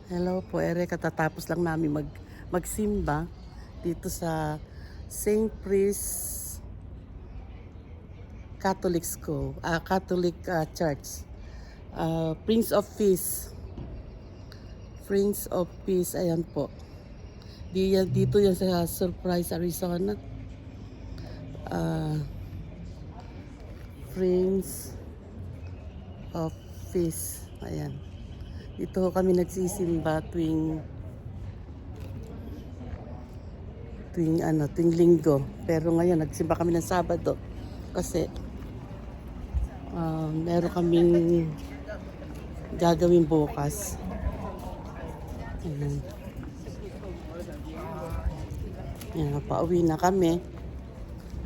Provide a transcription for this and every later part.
Hello po, Ere. Katatapos lang namin magsimba dito sa St. Priest Catholic School, Catholic Church. Prince of Peace. Prince of Peace, ayan po. Dito yan sa Surprise, Arizona. Uh, Prince of Peace, ayan. Dito kami nagsisimba tuwing linggo. Pero ngayon nagsimba kami ng Sabado kasi meron kaming gagawin bukas. Ayan. Ayan, pauwi na kami.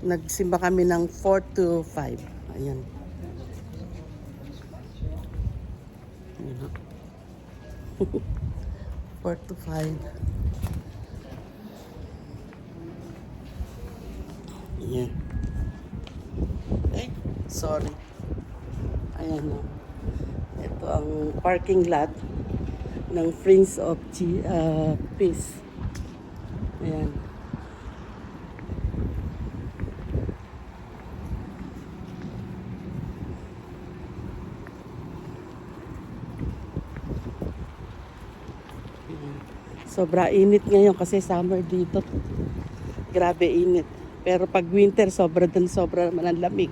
Nagsimba kami ng 4 to 5. Ayan. Ayan. 4 to 5. Ayan. Sorry. Ayan o. Ito ang parking lot ng Prince of Peace. Ayan. Sobra init ngayon kasi summer dito. Grabe init. Pero pag winter, sobra naman ang lamig.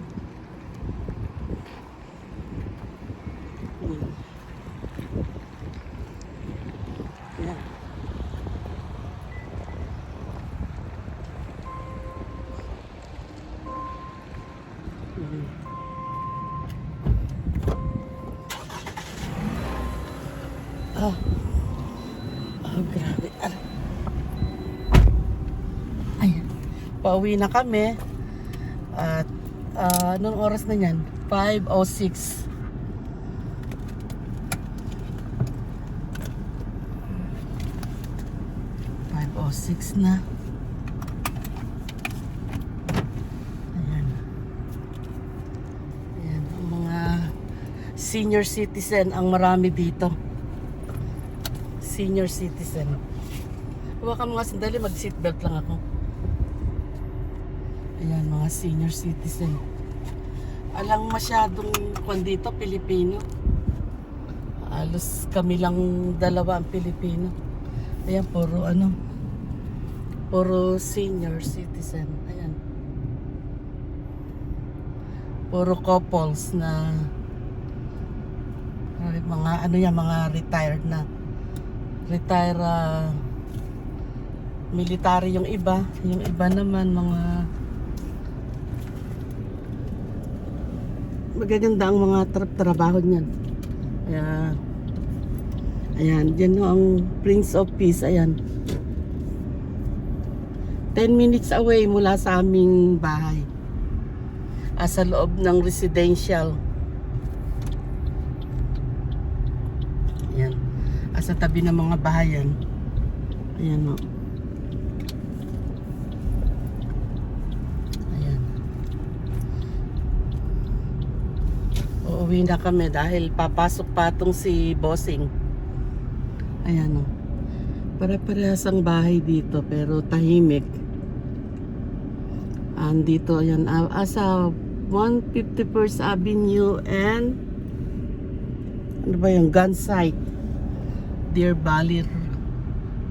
Ayan. Ah. Oh, grabe. Ayan. Pauwi na kami. At anong oras na yan? 5:06. 5:06 na. Ayan. Ayan. Ang mga senior citizen ang marami dito. Senior citizen. Huwag ka mga sandali, mag-seatbelt lang ako. Ayan, mga senior citizen. Alang masyadong kung dito, Pilipino. Halos kami lang dalawa ang Pilipino. Ayan, puro senior citizen. Ayan. Puro couples na mga retired na. Military yung iba naman mga magaganda ang mga trabaho niyan. Ayan, dyan ang Prince of Peace. Ayan, 10 minutes away mula sa aming bahay, sa loob ng residential. Ayan, sa tabi ng mga bahayan. Ayan o. Ayan. Uuwi na kami dahil papasok pa itong si Bossing. Ayan o. Pare-parehas ang bahay dito pero tahimik. Andito, ayan. Sa 151st Avenue and ano ba yung gun site? Deer Valley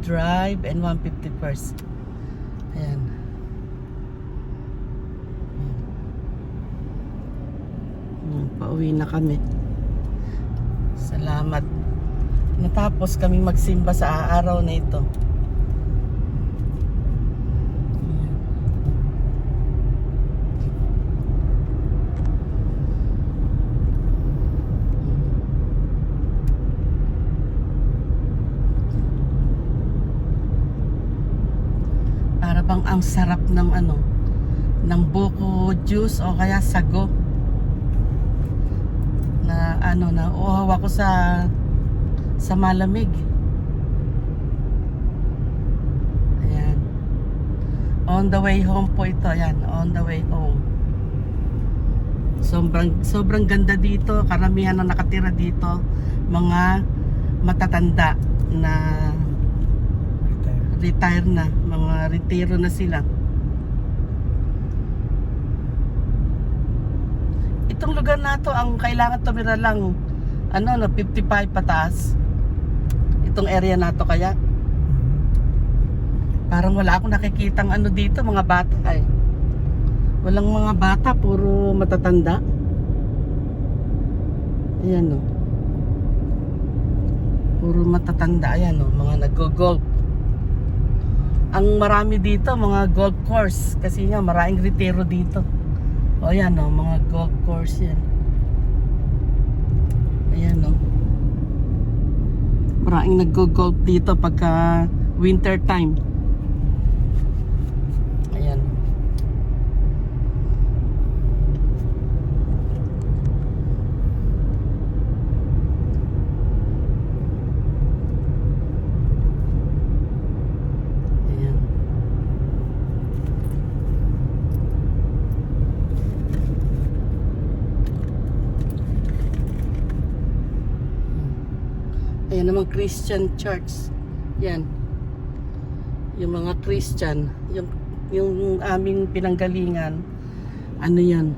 Drive and 151st. Ayan. Pauwi na kami. Salamat. Natapos kaming magsimba sa araw na ito. Para bang ang sarap ng buko juice o kaya sago na uhaw ako sa malamig. Ayan. On the way home po ito. Ayan, on the way home. Sobrang ganda dito. Karamihan na nakatira dito mga matatanda na Retire. retire na, mga retiro na sila. Itong lugar na to, ang kailangan tumira lang, 55 pataas. Itong area na to kaya. Parang wala akong nakikitang dito, mga bata eh. Walang mga bata, puro matatanda. Ayan o. Puro matatanda, ayan o, mga nag-golf. Ang marami dito, mga golf course. Kasi nga, maraming retiro dito. O ayan o, mga golf course yan. Ayan o. Maraming nag-golf dito pagka winter time. Ayan. Ayan. Ayan naman Christian church. Yan. Yung mga Christian, yung aming pinanggalingan, yan?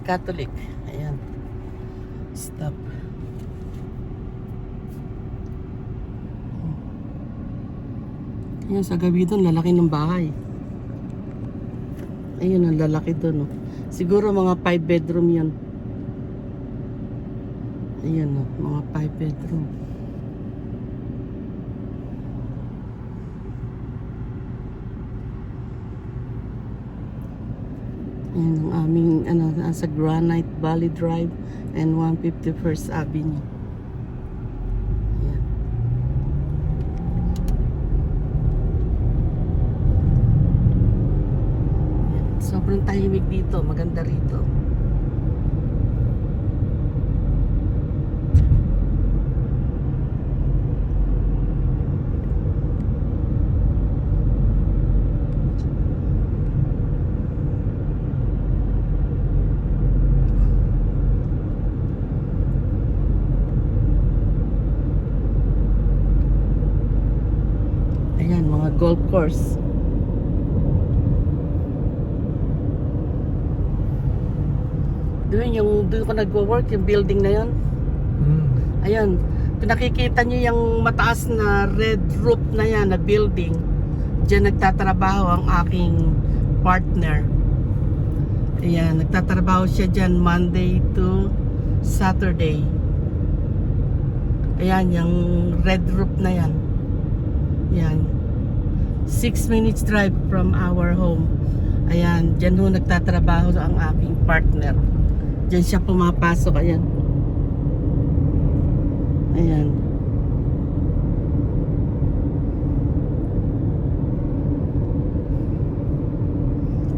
Catholic. Ayan. Stop. Ayan, sa gabi doon, lalaki ng bahay. Ayun, ang lalaki doon. Oh. Siguro mga 5 bedroom yan. Ayan o, mga 5 bedroom. Ayan ang aming, nasa Granite Valley Drive and 151st Avenue. Ayan. Ayan. Sobrang tahimik dito, maganda rito. Ayan, mga golf course. Doon ko nagwo-work, yung building na yon. Ayan, kung nakikita nyo yung mataas na red roof na yan, na building, dyan nagtatrabaho ang aking partner. Ayan, nagtatrabaho siya dyan Monday to Saturday. Ayan, yung red roof na yan. Ayan. 6 minutes drive from our home. Ayan, dyan ho nagtatrabaho ang aking partner. Dyan siya pumapasok, ayan. Ayan.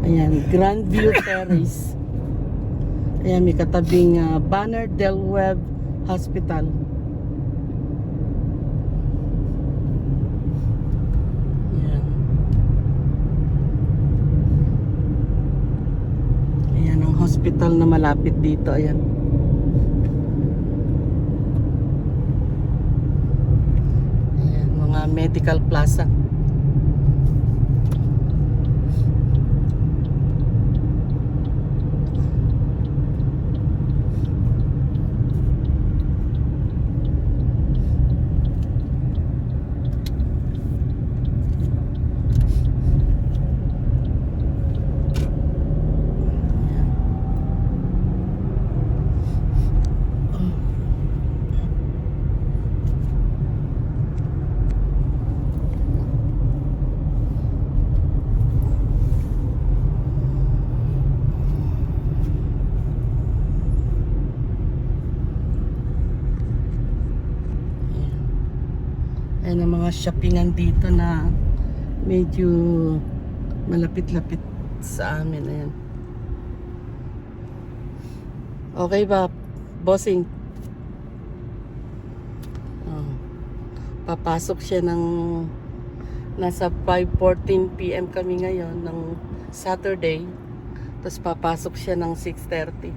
Ayan, Grandview Terrace. Ayan, may katabing Banner Del Webb Hospital. Ayan. Ayan ang hospital na malapit dito. Ayan. Ayan, mga medical plaza. Ayan ang mga shoppingan dito na medyo malapit-lapit sa amin. Ayan. Okay ba, bossing? Oh. Papasok siya ng nasa 5:14 PM kami ngayon ng Saturday. Tapos papasok siya ng 6:30.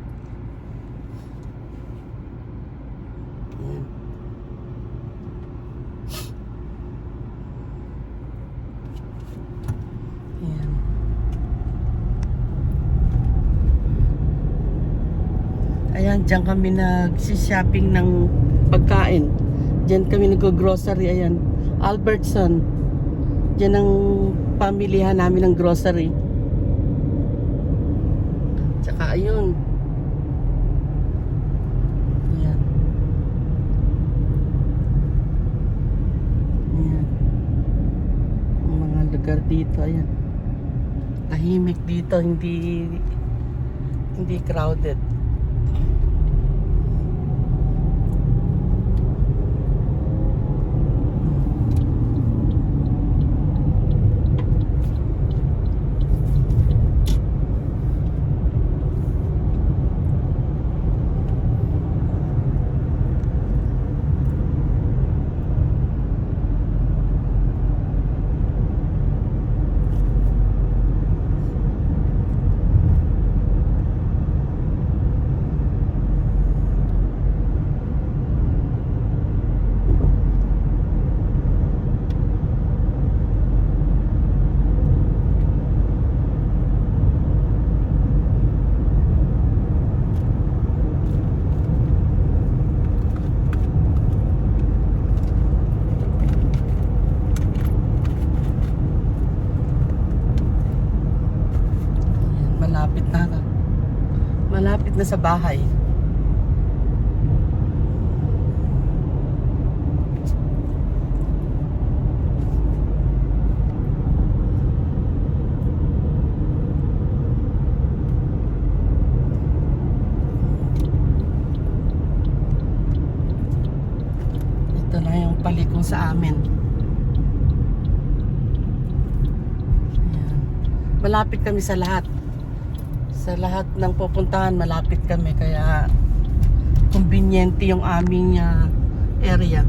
Ayan. Diyan kami nag-shopping ng pagkain. Diyan kami nag-grocery. Ayan, Albertson. Diyan ang pamilihan namin ng grocery. Tsaka ayun. Ayan. Ayan. Ang mga lugar dito. Ayan. Tahimik dito. Hindi crowded. Malapit na sa bahay. Ito na yung palikong sa amin. Ayan. Malapit kami sa lahat. Sa lahat ng pupuntahan, malapit kami. Kaya, convenient yung aming area.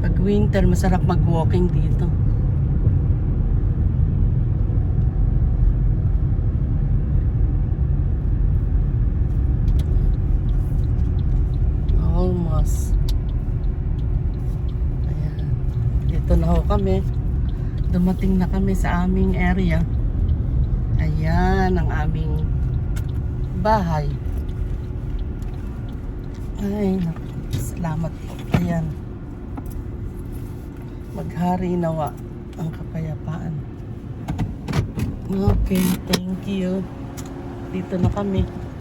Pag winter, masarap mag-walking dito. Almost. Ayan. Dito na ho kami. Dumating na kami sa aming area. Ayan ang aming bahay. Ay, salamat po. Ayan. Maghari nawa ang kapayapaan. Okay, thank you. Dito na kami.